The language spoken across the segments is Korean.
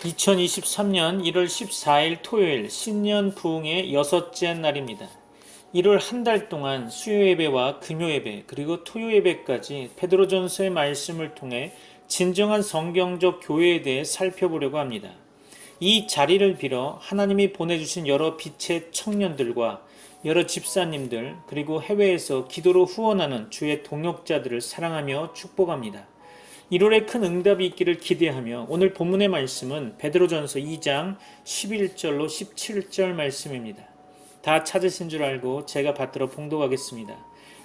2023년 1월 14일 토요일 신년 부흥의 여섯째 날입니다. 1월 한 달 동안 수요 예배와 금요 예배 그리고 토요 예배까지 베드로전서의 말씀을 통해 진정한 성경적 교회에 대해 살펴보려고 합니다. 이 자리를 빌어 하나님이 보내주신 여러 빛의 청년들과 여러 집사님들 그리고 해외에서 기도로 후원하는 주의 동역자들을 사랑하며 축복합니다. 1월에 큰 응답이 있기를 기대하며 오늘 본문의 말씀은 베드로전서 2장 11절로 17절 말씀입니다. 다 찾으신 줄 알고 제가 받들어 봉독하겠습니다.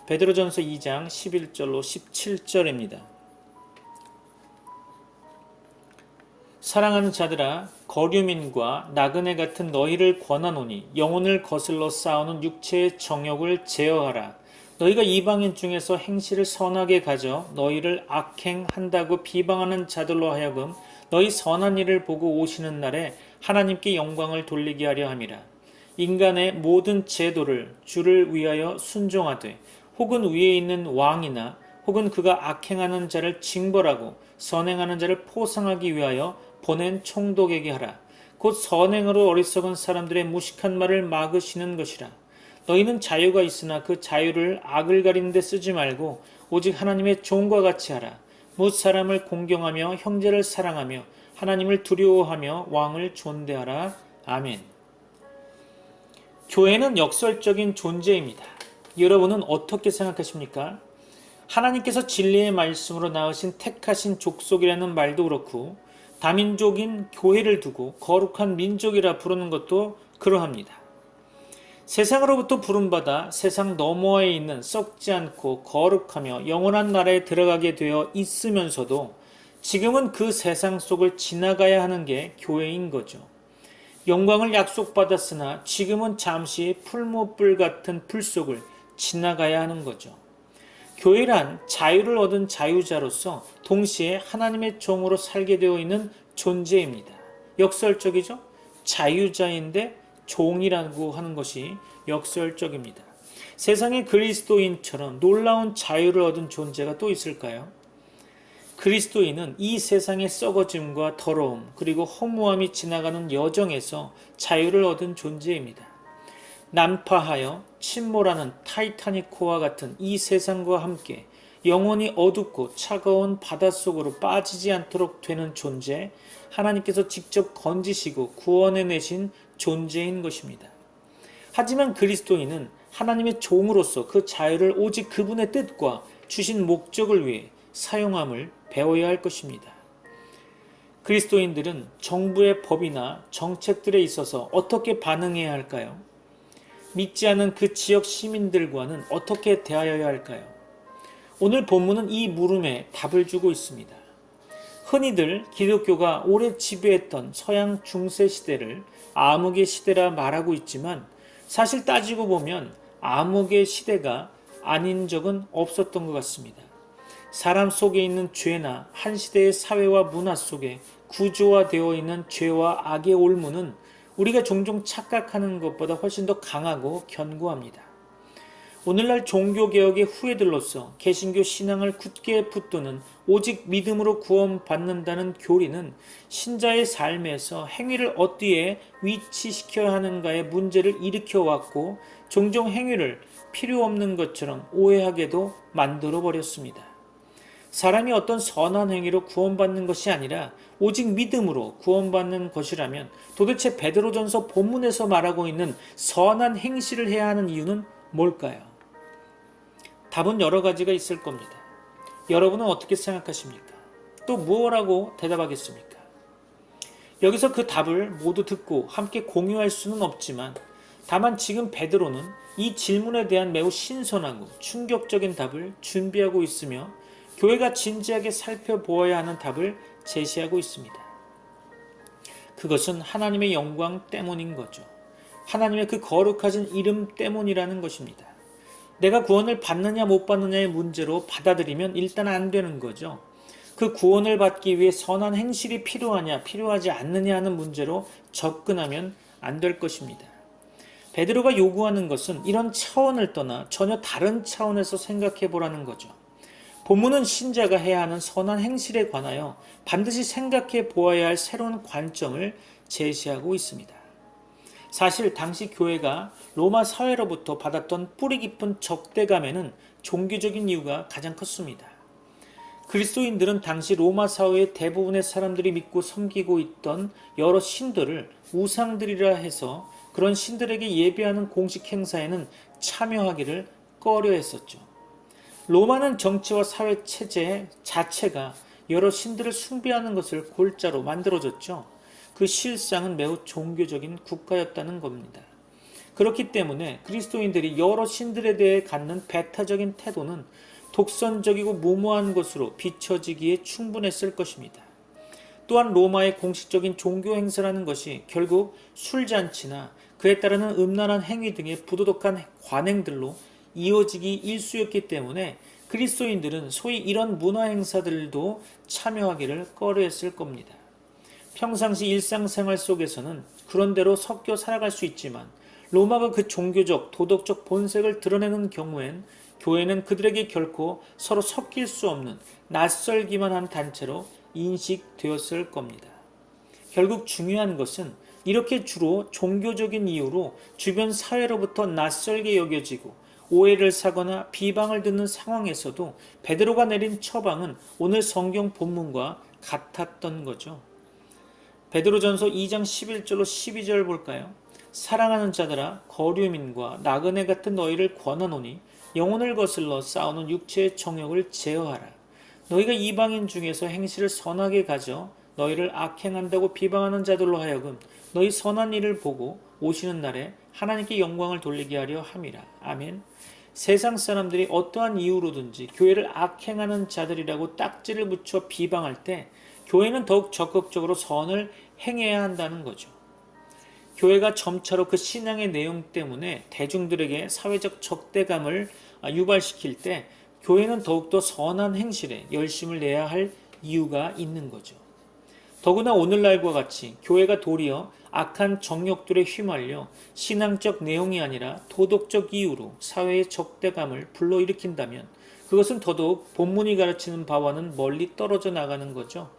베드로전서 2장 11절로 17절입니다. 사랑하는 자들아, 거류민과 나그네 같은 너희를 권하노니 영혼을 거슬러 싸우는 육체의 정욕을 제어하라. 너희가 이방인 중에서 행실을 선하게 가져 너희를 악행한다고 비방하는 자들로 하여금 너희 선한 일을 보고 오시는 날에 하나님께 영광을 돌리게 하려 함이라. 인간의 모든 제도를 주를 위하여 순종하되 혹은 위에 있는 왕이나 혹은 그가 악행하는 자를 징벌하고 선행하는 자를 포상하기 위하여 보낸 총독에게 하라. 곧 선행으로 어리석은 사람들의 무식한 말을 막으시는 것이라. 너희는 자유가 있으나 그 자유를 악을 가리는 데 쓰지 말고 오직 하나님의 종과 같이 하라. 뭇 사람을 공경하며 형제를 사랑하며 하나님을 두려워하며 왕을 존대하라. 아멘. 교회는 역설적인 존재입니다. 여러분은 어떻게 생각하십니까? 하나님께서 진리의 말씀으로 낳으신 택하신 족속이라는 말도 그렇고 다민족인 교회를 두고 거룩한 민족이라 부르는 것도 그러합니다. 세상으로부터 부름받아 세상 너머에 있는 썩지 않고 거룩하며 영원한 나라에 들어가게 되어 있으면서도 지금은 그 세상 속을 지나가야 하는 게 교회인 거죠. 영광을 약속받았으나 지금은 잠시 풀무불 같은 불 속을 지나가야 하는 거죠. 교회란 자유를 얻은 자유자로서 동시에 하나님의 종으로 살게 되어 있는 존재입니다. 역설적이죠? 자유자인데 종이라고 하는 것이 역설적입니다. 세상의 그리스도인처럼 놀라운 자유를 얻은 존재가 또 있을까요? 그리스도인은 이 세상의 썩어짐과 더러움 그리고 허무함이 지나가는 여정에서 자유를 얻은 존재입니다. 난파하여 침몰하는 타이타닉호와 같은 이 세상과 함께 영원히 어둡고 차가운 바닷속으로 빠지지 않도록 되는 존재, 하나님께서 직접 건지시고 구원해내신 존재인 것입니다. 하지만 그리스도인은 하나님의 종으로서 그 자유를 오직 그분의 뜻과 주신 목적을 위해 사용함을 배워야 할 것입니다. 그리스도인들은 정부의 법이나 정책들에 있어서 어떻게 반응해야 할까요? 믿지 않은 그 지역 시민들과는 어떻게 대하여야 할까요? 오늘 본문은 이 물음에 답을 주고 있습니다. 흔히들 기독교가 오래 지배했던 서양 중세 시대를 암흑의 시대라 말하고 있지만 사실 따지고 보면 암흑의 시대가 아닌 적은 없었던 것 같습니다. 사람 속에 있는 죄나 한 시대의 사회와 문화 속에 구조화되어 있는 죄와 악의 올무는 우리가 종종 착각하는 것보다 훨씬 더 강하고 견고합니다. 오늘날 종교개혁의 후예들로서 개신교 신앙을 굳게 붙드는 오직 믿음으로 구원받는다는 교리는 신자의 삶에서 행위를 어디에 위치시켜야 하는가의 문제를 일으켜왔고 종종 행위를 필요 없는 것처럼 오해하게도 만들어버렸습니다. 사람이 어떤 선한 행위로 구원받는 것이 아니라 오직 믿음으로 구원받는 것이라면 도대체 베드로전서 본문에서 말하고 있는 선한 행실을 해야 하는 이유는 뭘까요? 답은 여러 가지가 있을 겁니다. 여러분은 어떻게 생각하십니까? 또 무엇라고 대답하겠습니까? 여기서 그 답을 모두 듣고 함께 공유할 수는 없지만 다만 지금 베드로는 이 질문에 대한 매우 신선하고 충격적인 답을 준비하고 있으며 교회가 진지하게 살펴보아야 하는 답을 제시하고 있습니다. 그것은 하나님의 영광 때문인 거죠. 하나님의 그 거룩하신 이름 때문이라는 것입니다. 내가 구원을 받느냐 못 받느냐의 문제로 받아들이면 일단 안 되는 거죠. 그 구원을 받기 위해 선한 행실이 필요하냐 필요하지 않느냐 하는 문제로 접근하면 안 될 것입니다. 베드로가 요구하는 것은 이런 차원을 떠나 전혀 다른 차원에서 생각해 보라는 거죠. 본문은 신자가 해야 하는 선한 행실에 관하여 반드시 생각해 보아야 할 새로운 관점을 제시하고 있습니다. 사실 당시 교회가 로마 사회로부터 받았던 뿌리 깊은 적대감에는 종교적인 이유가 가장 컸습니다. 그리스도인들은 당시 로마 사회의 대부분의 사람들이 믿고 섬기고 있던 여러 신들을 우상들이라 해서 그런 신들에게 예배하는 공식 행사에는 참여하기를 꺼려했었죠. 로마는 정치와 사회 체제 자체가 여러 신들을 숭배하는 것을 골자로 만들어졌죠. 그 실상은 매우 종교적인 국가였다는 겁니다. 그렇기 때문에 그리스도인들이 여러 신들에 대해 갖는 배타적인 태도는 독선적이고 무모한 것으로 비춰지기에 충분했을 것입니다. 또한 로마의 공식적인 종교 행사라는 것이 결국 술잔치나 그에 따르는 음란한 행위 등의 부도덕한 관행들로 이어지기 일쑤였기 때문에 그리스도인들은 소위 이런 문화 행사들도 참여하기를 꺼려했을 겁니다. 평상시 일상생활 속에서는 그런대로 섞여 살아갈 수 있지만 로마가 그 종교적, 도덕적 본색을 드러내는 경우엔 교회는 그들에게 결코 서로 섞일 수 없는 낯설기만 한 단체로 인식되었을 겁니다. 결국 중요한 것은 이렇게 주로 종교적인 이유로 주변 사회로부터 낯설게 여겨지고 오해를 사거나 비방을 듣는 상황에서도 베드로가 내린 처방은 오늘 성경 본문과 같았던 거죠. 베드로전서 2장 11절로 12절 볼까요? 사랑하는 자들아 거류민과 나그네 같은 너희를 권하노니 영혼을 거슬러 싸우는 육체의 정욕을 제어하라. 너희가 이방인 중에서 행실을 선하게 가져 너희를 악행한다고 비방하는 자들로 하여금 너희 선한 일을 보고 오시는 날에 하나님께 영광을 돌리게 하려 함이라. 아멘. 세상 사람들이 어떠한 이유로든지 교회를 악행하는 자들이라고 딱지를 붙여 비방할 때 교회는 더욱 적극적으로 선을 행해야 한다는 거죠. 교회가 점차로 그 신앙의 내용 때문에 대중들에게 사회적 적대감을 유발시킬 때 교회는 더욱더 선한 행실에 열심을 내야 할 이유가 있는 거죠. 더구나 오늘날과 같이 교회가 도리어 악한 정욕들에 휘말려 신앙적 내용이 아니라 도덕적 이유로 사회의 적대감을 불러일으킨다면 그것은 더더욱 본문이 가르치는 바와는 멀리 떨어져 나가는 거죠.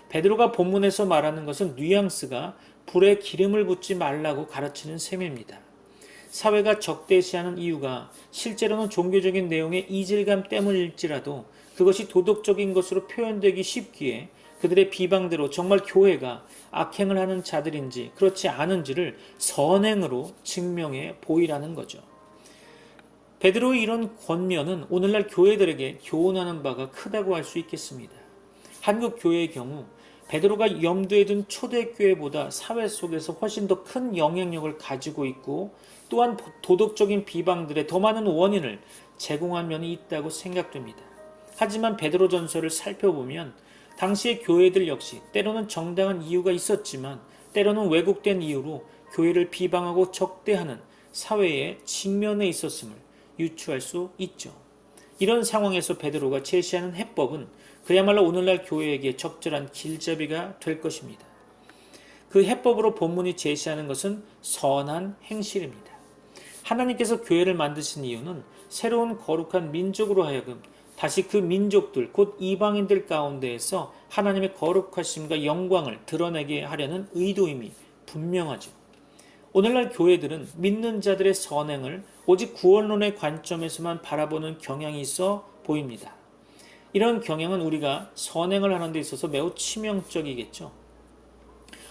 베드로가 본문에서 말하는 것은 뉘앙스가 불에 기름을 붓지 말라고 가르치는 셈입니다. 사회가 적대시하는 이유가 실제로는 종교적인 내용의 이질감 때문일지라도 그것이 도덕적인 것으로 표현되기 쉽기에 그들의 비방대로 정말 교회가 악행을 하는 자들인지 그렇지 않은지를 선행으로 증명해 보이라는 거죠. 베드로의 이런 권면은 오늘날 교회들에게 교훈하는 바가 크다고 할 수 있겠습니다. 한국 교회의 경우 베드로가 염두에 둔 초대교회보다 사회 속에서 훨씬 더 큰 영향력을 가지고 있고 또한 도덕적인 비방들의 더 많은 원인을 제공한 면이 있다고 생각됩니다. 하지만 베드로전서를 살펴보면 당시의 교회들 역시 때로는 정당한 이유가 있었지만 때로는 왜곡된 이유로 교회를 비방하고 적대하는 사회의 직면에 있었음을 유추할 수 있죠. 이런 상황에서 베드로가 제시하는 해법은 그야말로 오늘날 교회에게 적절한 길잡이가 될 것입니다. 그 해법으로 본문이 제시하는 것은 선한 행실입니다. 하나님께서 교회를 만드신 이유는 새로운 거룩한 민족으로 하여금 다시 그 민족들 곧 이방인들 가운데에서 하나님의 거룩하심과 영광을 드러내게 하려는 의도임이 분명하죠. 오늘날 교회들은 믿는 자들의 선행을 오직 구원론의 관점에서만 바라보는 경향이 있어 보입니다. 이런 경향은 우리가 선행을 하는 데 있어서 매우 치명적이겠죠.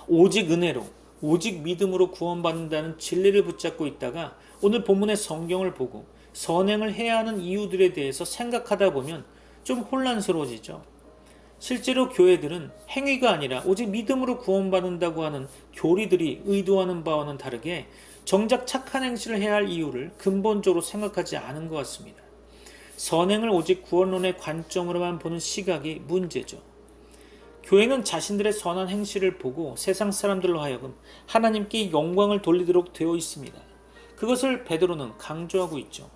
오직 은혜로, 오직 믿음으로 구원받는다는 진리를 붙잡고 있다가 오늘 본문의 성경을 보고 선행을 해야 하는 이유들에 대해서 생각하다 보면 좀 혼란스러워지죠. 실제로 교회들은 행위가 아니라 오직 믿음으로 구원받는다고 하는 교리들이 의도하는 바와는 다르게 정작 착한 행실을 해야 할 이유를 근본적으로 생각하지 않은 것 같습니다. 선행을 오직 구원론의 관점으로만 보는 시각이 문제죠. 교회는 자신들의 선한 행실을 보고 세상 사람들로 하여금 하나님께 영광을 돌리도록 되어 있습니다. 그것을 베드로는 강조하고 있죠.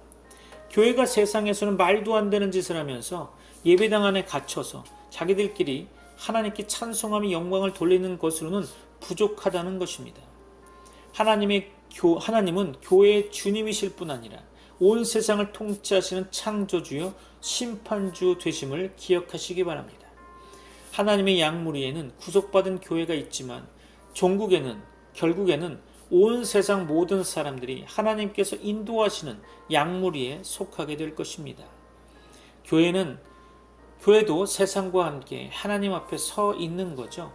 교회가 세상에서는 말도 안 되는 짓을 하면서 예배당 안에 갇혀서 자기들끼리 하나님께 찬송하며 영광을 돌리는 것으로는 부족하다는 것입니다. 하나님은 교회의 주님이실 뿐 아니라 온 세상을 통치하시는 창조주요 심판주 되심을 기억하시기 바랍니다. 하나님의 양무리에는 구속받은 교회가 있지만 결국에는 온 세상 모든 사람들이 하나님께서 인도하시는 양무리에 속하게 될 것입니다. 교회도 세상과 함께 하나님 앞에 서 있는 거죠.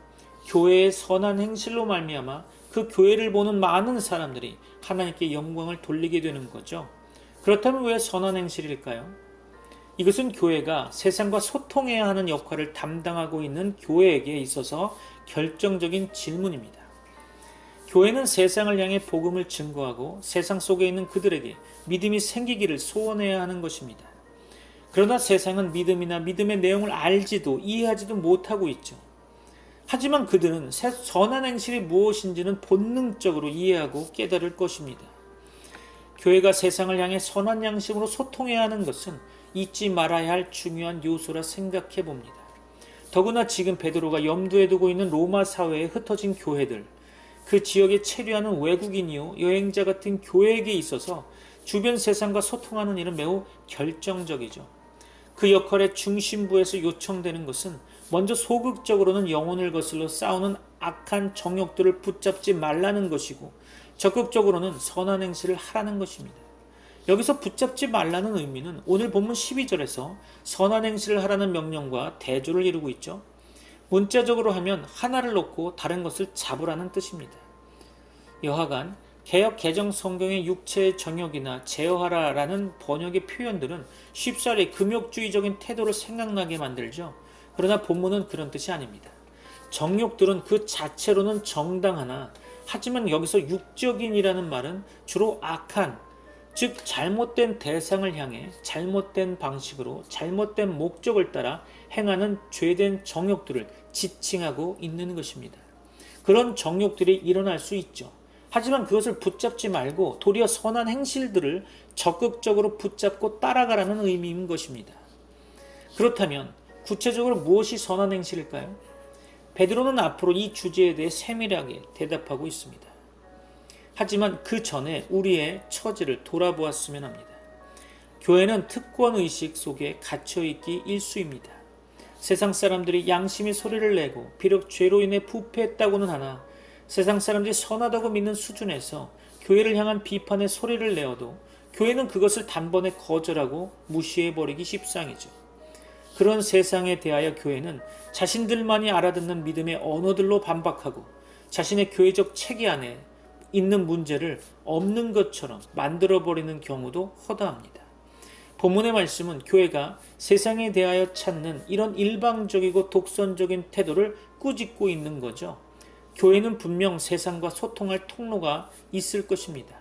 교회의 선한 행실로 말미암아 그 교회를 보는 많은 사람들이 하나님께 영광을 돌리게 되는 거죠. 그렇다면 왜 선한 행실일까요? 이것은 교회가 세상과 소통해야 하는 역할을 담당하고 있는 교회에게 있어서 결정적인 질문입니다. 교회는 세상을 향해 복음을 증거하고 세상 속에 있는 그들에게 믿음이 생기기를 소원해야 하는 것입니다. 그러나 세상은 믿음이나 믿음의 내용을 알지도 이해하지도 못하고 있죠. 하지만 그들은 선한 행실이 무엇인지는 본능적으로 이해하고 깨달을 것입니다. 교회가 세상을 향해 선한 양심으로 소통해야 하는 것은 잊지 말아야 할 중요한 요소라 생각해 봅니다. 더구나 지금 베드로가 염두에 두고 있는 로마 사회에 흩어진 교회들, 그 지역에 체류하는 외국인이요 여행자 같은 교회에게 있어서 주변 세상과 소통하는 일은 매우 결정적이죠. 그 역할의 중심부에서 요청되는 것은 먼저 소극적으로는 영혼을 거슬러 싸우는 악한 정욕들을 붙잡지 말라는 것이고, 적극적으로는 선한 행실을 하라는 것입니다. 여기서 붙잡지 말라는 의미는 오늘 본문 12절에서 선한 행실을 하라는 명령과 대조를 이루고 있죠. 문자적으로 하면 하나를 놓고 다른 것을 잡으라는 뜻입니다. 여하간 개역 개정 성경의 육체의 정욕이나 제어하라라는 번역의 표현들은 쉽사리 금욕주의적인 태도를 생각나게 만들죠. 그러나 본문은 그런 뜻이 아닙니다. 정욕들은 그 자체로는 정당하나, 하지만 여기서 육적인이라는 말은 주로 악한, 즉 잘못된 대상을 향해 잘못된 방식으로 잘못된 목적을 따라 행하는 죄된 정욕들을 지칭하고 있는 것입니다. 그런 정욕들이 일어날 수 있죠. 하지만 그것을 붙잡지 말고 도리어 선한 행실들을 적극적으로 붙잡고 따라가라는 의미인 것입니다. 그렇다면 구체적으로 무엇이 선한 행실일까요? 베드로는 앞으로 이 주제에 대해 세밀하게 대답하고 있습니다. 하지만 그 전에 우리의 처지를 돌아보았으면 합니다. 교회는 특권의식 속에 갇혀있기 일쑤입니다. 세상 사람들이 양심의 소리를 내고 비록 죄로 인해 부패했다고는 하나, 세상 사람들이 선하다고 믿는 수준에서 교회를 향한 비판의 소리를 내어도 교회는 그것을 단번에 거절하고 무시해버리기 십상이죠. 그런 세상에 대하여 교회는 자신들만이 알아듣는 믿음의 언어들로 반박하고 자신의 교회적 체계 안에 있는 문제를 없는 것처럼 만들어버리는 경우도 허다합니다. 본문의 말씀은 교회가 세상에 대하여 찾는 이런 일방적이고 독선적인 태도를 꾸짖고 있는 거죠. 교회는 분명 세상과 소통할 통로가 있을 것입니다.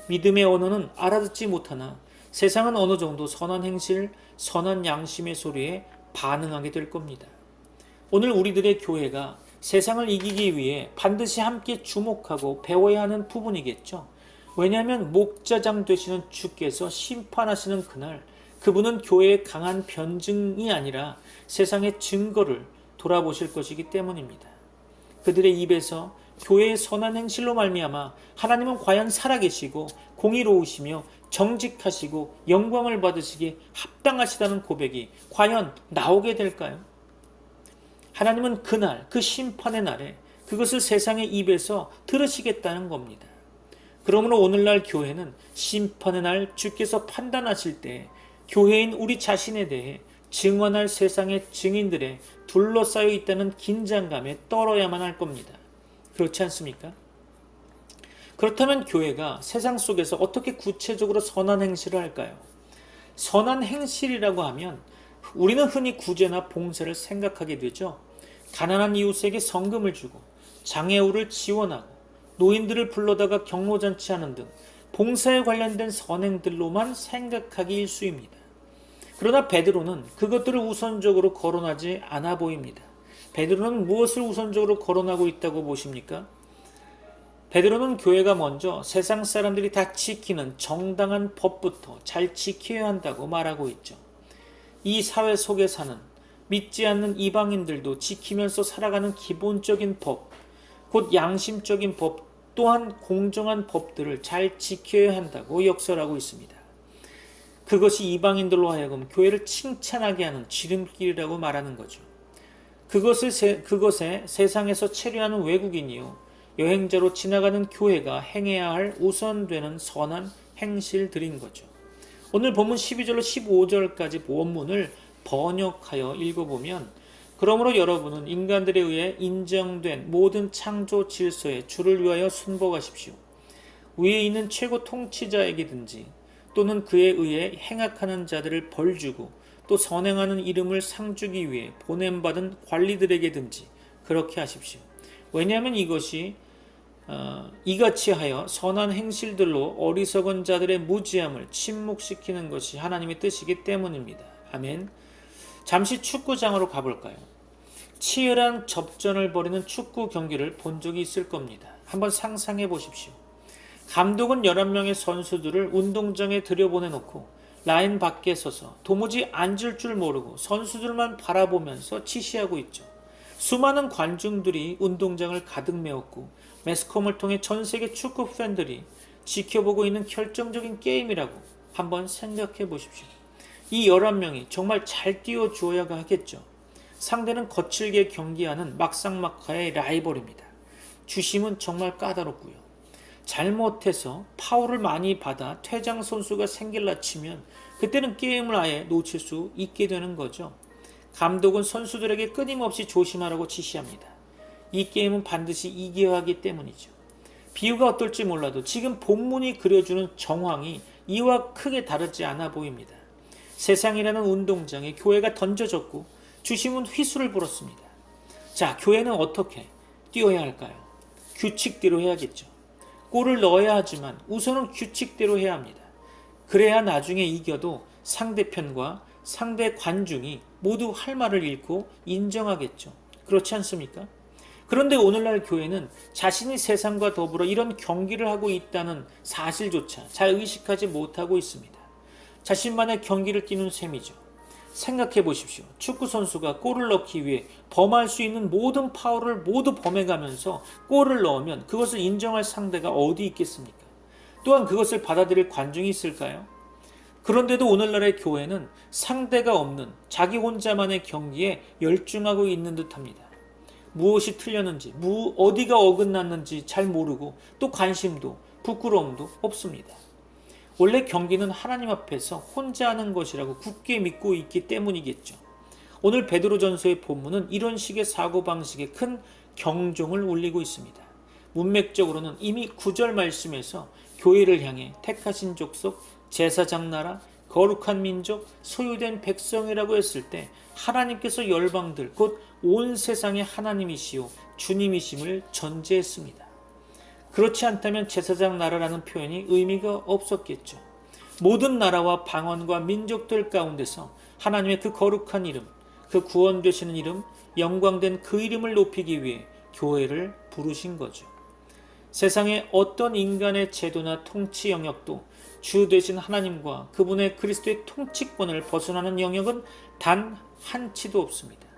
믿음의 언어는 알아듣지 못하나 세상은 어느 정도 선한 행실, 선한 양심의 소리에 반응하게 될 겁니다. 오늘 우리들의 교회가 세상을 이기기 위해 반드시 함께 주목하고 배워야 하는 부분이겠죠. 왜냐하면 목자장 되시는 주께서 심판하시는 그날, 그분은 교회의 강한 변증이 아니라 세상의 증거를 돌아보실 것이기 때문입니다. 그들의 입에서 교회의 선한 행실로 말미암아 하나님은 과연 살아계시고 공의로우시며 정직하시고 영광을 받으시기에 합당하시다는 고백이 과연 나오게 될까요? 하나님은 그날, 그 심판의 날에 그것을 세상의 입에서 들으시겠다는 겁니다. 그러므로 오늘날 교회는 심판의 날 주께서 판단하실 때 교회인 우리 자신에 대해 증언할 세상의 증인들의 둘러싸여 있다는 긴장감에 떨어야만 할 겁니다. 그렇지 않습니까? 그렇다면 교회가 세상 속에서 어떻게 구체적으로 선한 행실을 할까요? 선한 행실이라고 하면 우리는 흔히 구제나 봉사를 생각하게 되죠. 가난한 이웃에게 성금을 주고 장애우를 지원하고 노인들을 불러다가 경로잔치하는 등 봉사에 관련된 선행들로만 생각하기 일쑤입니다. 그러나 베드로는 그것들을 우선적으로 거론하지 않아 보입니다. 베드로는 무엇을 우선적으로 거론하고 있다고 보십니까? 베드로는 교회가 먼저 세상 사람들이 다 지키는 정당한 법부터 잘 지켜야 한다고 말하고 있죠. 이 사회 속에 사는 믿지 않는 이방인들도 지키면서 살아가는 기본적인 법, 곧 양심적인 법 또한 공정한 법들을 잘 지켜야 한다고 역설하고 있습니다. 그것이 이방인들로 하여금 교회를 칭찬하게 하는 지름길이라고 말하는 거죠. 그것에 세상에서 체류하는 외국인이요 여행자로 지나가는 교회가 행해야 할 우선되는 선한 행실들인 거죠. 오늘 본문 12절로 15절까지 원문을 번역하여 읽어보면, 그러므로 여러분은 인간들에 의해 인정된 모든 창조 질서의 주를 위하여 순복하십시오. 위에 있는 최고 통치자에게든지 또는 그에 의해 행악하는 자들을 벌주고 또 선행하는 이름을 상주기 위해 보냄받은 관리들에게든지 그렇게 하십시오. 왜냐하면 이같이 하여 선한 행실들로 어리석은 자들의 무지함을 침묵시키는 것이 하나님의 뜻이기 때문입니다. 아멘. 잠시 축구장으로 가볼까요? 치열한 접전을 벌이는 축구 경기를 본 적이 있을 겁니다. 한번 상상해 보십시오. 감독은 11명의 선수들을 운동장에 들여보내놓고 라인 밖에 서서 도무지 앉을 줄 모르고 선수들만 바라보면서 지시하고 있죠. 수많은 관중들이 운동장을 가득 메웠고 매스컴을 통해 전 세계 축구 팬들이 지켜보고 있는 결정적인 게임이라고 한번 생각해 보십시오. 이 11명이 정말 잘 뛰어주어야 하겠죠. 상대는 거칠게 경기하는 막상막하의 라이벌입니다. 주심은 정말 까다롭고요. 잘못해서 파울을 많이 받아 퇴장 선수가 생길라 치면 그때는 게임을 아예 놓칠 수 있게 되는 거죠. 감독은 선수들에게 끊임없이 조심하라고 지시합니다. 이 게임은 반드시 이겨야 하기 때문이죠. 비유가 어떨지 몰라도 지금 본문이 그려주는 정황이 이와 크게 다르지 않아 보입니다. 세상이라는 운동장에 교회가 던져졌고 주심은 휘수를 불었습니다. 자, 교회는 어떻게 뛰어야 할까요? 규칙대로 해야겠죠. 골을 넣어야 하지만 우선은 규칙대로 해야 합니다. 그래야 나중에 이겨도 상대편과 상대 관중이 모두 할 말을 잃고 인정하겠죠. 그렇지 않습니까? 그런데 오늘날 교회는 자신이 세상과 더불어 이런 경기를 하고 있다는 사실조차 잘 의식하지 못하고 있습니다. 자신만의 경기를 뛰는 셈이죠. 생각해 보십시오. 축구 선수가 골을 넣기 위해 범할 수 있는 모든 파울을 모두 범해가면서 골을 넣으면 그것을 인정할 상대가 어디 있겠습니까? 또한 그것을 받아들일 관중이 있을까요? 그런데도 오늘날의 교회는 상대가 없는 자기 혼자만의 경기에 열중하고 있는 듯합니다. 무엇이 틀렸는지, 어디가 어긋났는지 잘 모르고 또 관심도 부끄러움도 없습니다. 원래 경기는 하나님 앞에서 혼자 하는 것이라고 굳게 믿고 있기 때문이겠죠. 오늘 베드로전서의 본문은 이런 식의 사고방식에 큰 경종을 울리고 있습니다. 문맥적으로는 이미 9절 말씀에서 교회를 향해 택하신 족속, 제사장 나라, 거룩한 민족, 소유된 백성이라고 했을 때 하나님께서 열방들 곧 온 세상의 하나님이시요 주님이심을 전제했습니다. 그렇지 않다면 제사장 나라라는 표현이 의미가 없었겠죠. 모든 나라와 방언과 민족들 가운데서 하나님의 그 거룩한 이름, 그 구원되시는 이름, 영광된 그 이름을 높이기 위해 교회를 부르신 거죠. 세상의 어떤 인간의 제도나 통치 영역도 주 되신 하나님과 그분의 그리스도의 통치권을 벗어나는 영역은 단 한치도 없습니다.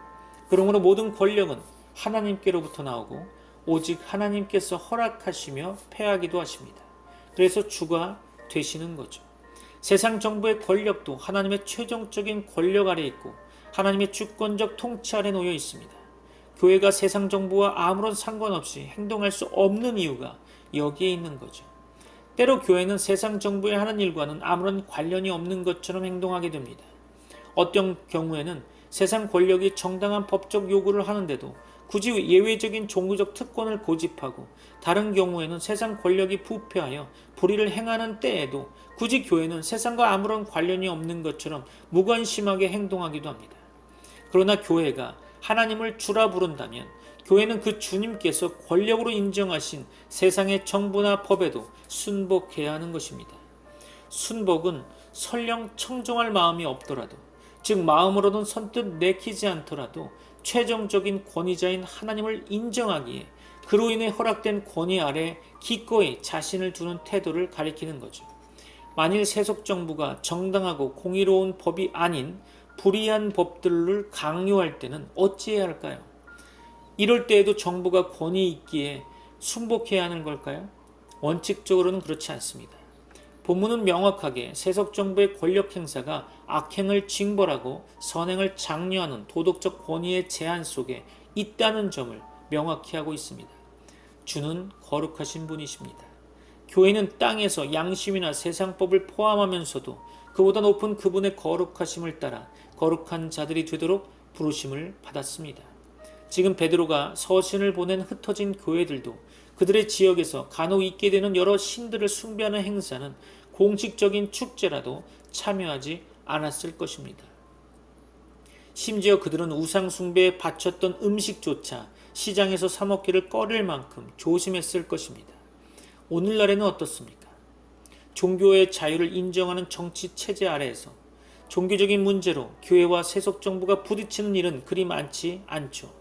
그러므로 모든 권력은 하나님께로부터 나오고 오직 하나님께서 허락하시며 패하기도 하십니다. 그래서 주가 되시는 거죠. 세상 정부의 권력도 하나님의 최종적인 권력 아래 있고 하나님의 주권적 통치 아래 놓여 있습니다. 교회가 세상 정부와 아무런 상관없이 행동할 수 없는 이유가 여기에 있는 거죠. 때로 교회는 세상 정부에 하는 일과는 아무런 관련이 없는 것처럼 행동하게 됩니다. 어떤 경우에는 세상 권력이 정당한 법적 요구를 하는데도 굳이 예외적인 종교적 특권을 고집하고, 다른 경우에는 세상 권력이 부패하여 불의를 행하는 때에도 굳이 교회는 세상과 아무런 관련이 없는 것처럼 무관심하게 행동하기도 합니다. 그러나 교회가 하나님을 주라 부른다면 교회는 그 주님께서 권력으로 인정하신 세상의 정부나 법에도 순복해야 하는 것입니다. 순복은 설령 청종할 마음이 없더라도, 즉 마음으로는 선뜻 내키지 않더라도 최종적인 권위자인 하나님을 인정하기에 그로 인해 허락된 권위 아래 기꺼이 자신을 두는 태도를 가리키는 거죠. 만일 세속정부가 정당하고 공의로운 법이 아닌 불의한 법들을 강요할 때는 어찌해야 할까요? 이럴 때에도 정부가 권위 있기에 순복해야 하는 걸까요? 원칙적으로는 그렇지 않습니다. 본문은 명확하게 세속정부의 권력 행사가 악행을 징벌하고 선행을 장려하는 도덕적 권위의 제한 속에 있다는 점을 명확히 하고 있습니다. 주는 거룩하신 분이십니다. 교회는 땅에서 양심이나 세상법을 포함하면서도 그보다 높은 그분의 거룩하심을 따라 거룩한 자들이 되도록 부르심을 받았습니다. 지금 베드로가 서신을 보낸 흩어진 교회들도 그들의 지역에서 간혹 있게 되는 여러 신들을 숭배하는 행사는 공식적인 축제라도 참여하지 않았을 것입니다. 심지어 그들은 우상 숭배에 바쳤던 음식조차 시장에서 사 먹기를 꺼릴 만큼 조심했을 것입니다. 오늘날에는 어떻습니까? 종교의 자유를 인정하는 정치 체제 아래에서 종교적인 문제로 교회와 세속정부가 부딪히는 일은 그리 많지 않죠.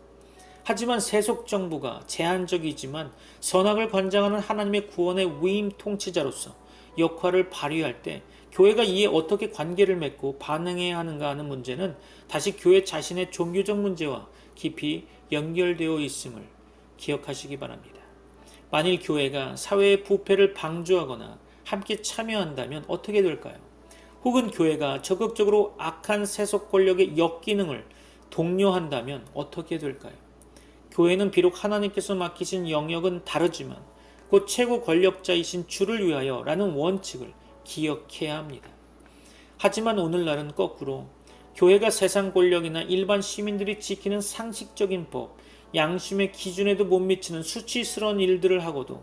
하지만 세속정부가 제한적이지만 선악을 관장하는 하나님의 구원의 위임 통치자로서 역할을 발휘할 때 교회가 이에 어떻게 관계를 맺고 반응해야 하는가 하는 문제는 다시 교회 자신의 종교적 문제와 깊이 연결되어 있음을 기억하시기 바랍니다. 만일 교회가 사회의 부패를 방조하거나 함께 참여한다면 어떻게 될까요? 혹은 교회가 적극적으로 악한 세속 권력의 역기능을 독려한다면 어떻게 될까요? 교회는 비록 하나님께서 맡기신 영역은 다르지만 곧 최고 권력자이신 주를 위하여 라는 원칙을 기억해야 합니다. 하지만 오늘날은 거꾸로 교회가 세상 권력이나 일반 시민들이 지키는 상식적인 법, 양심의 기준에도 못 미치는 수치스러운 일들을 하고도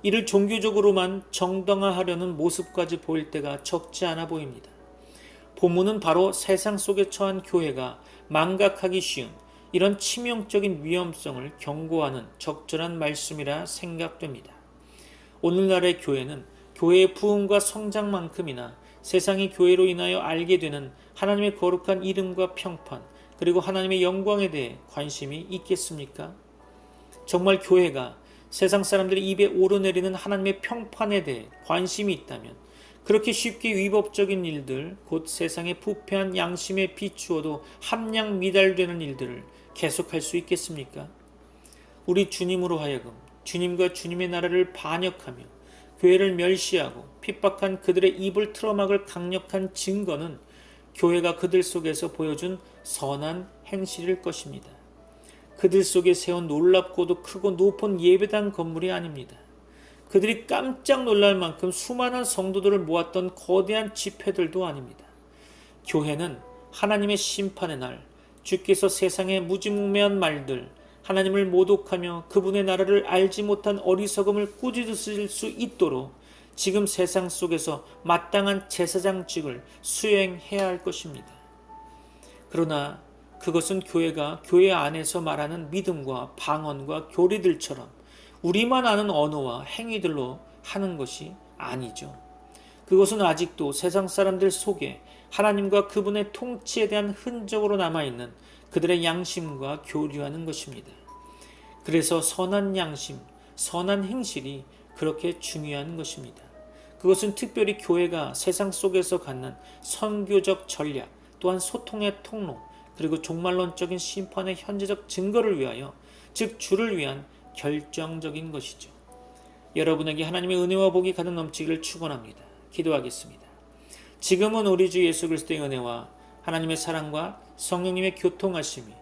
이를 종교적으로만 정당화하려는 모습까지 보일 때가 적지 않아 보입니다. 본문은 바로 세상 속에 처한 교회가 망각하기 쉬운 이런 치명적인 위험성을 경고하는 적절한 말씀이라 생각됩니다. 오늘날의 교회는 교회의 부흥과 성장만큼이나 세상이 교회로 인하여 알게 되는 하나님의 거룩한 이름과 평판, 그리고 하나님의 영광에 대해 관심이 있겠습니까? 정말 교회가 세상 사람들의 입에 오르내리는 하나님의 평판에 대해 관심이 있다면 그렇게 쉽게 위법적인 일들, 곧 세상의 부패한 양심에 비추어도 함량 미달되는 일들을 계속할 수 있겠습니까? 우리 주님으로 하여금 주님과 주님의 나라를 반역하며 교회를 멸시하고 핍박한 그들의 입을 틀어막을 강력한 증거는 교회가 그들 속에서 보여준 선한 행실일 것입니다. 그들 속에 세운 놀랍고도 크고 높은 예배당 건물이 아닙니다. 그들이 깜짝 놀랄 만큼 수많은 성도들을 모았던 거대한 집회들도 아닙니다. 교회는 하나님의 심판의 날, 주께서 세상의 무지몽매한 말들, 하나님을 모독하며 그분의 나라를 알지 못한 어리석음을 꾸짖으실 수 있도록 지금 세상 속에서 마땅한 제사장직을 수행해야 할 것입니다. 그러나 그것은 교회가 교회 안에서 말하는 믿음과 방언과 교리들처럼 우리만 아는 언어와 행위들로 하는 것이 아니죠. 그것은 아직도 세상 사람들 속에 하나님과 그분의 통치에 대한 흔적으로 남아있는 그들의 양심과 교류하는 것입니다. 그래서 선한 양심, 선한 행실이 그렇게 중요한 것입니다. 그것은 특별히 교회가 세상 속에서 갖는 선교적 전략, 또한 소통의 통로, 그리고 종말론적인 심판의 현재적 증거를 위하여, 즉 주를 위한 결정적인 것이죠. 여러분에게 하나님의 은혜와 복이 가득 넘치기를 축원합니다. 기도하겠습니다. 지금은 우리 주 예수 그리스도의 은혜와 하나님의 사랑과 성령님의 교통하심이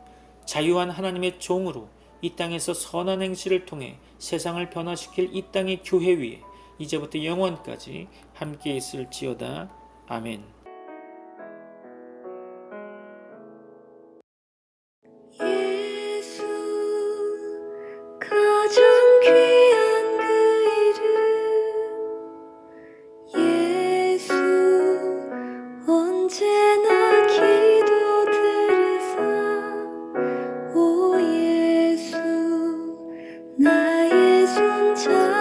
자유한 하나님의 종으로 이 땅에서 선한 행실을 통해 세상을 변화시킬 이 땅의 교회 위에 이제부터 영원까지 함께 있을지어다. 아멘. 예수 가장 귀한 그 이름 예수 언제나 기도 들으사 오 예수 나의 손잡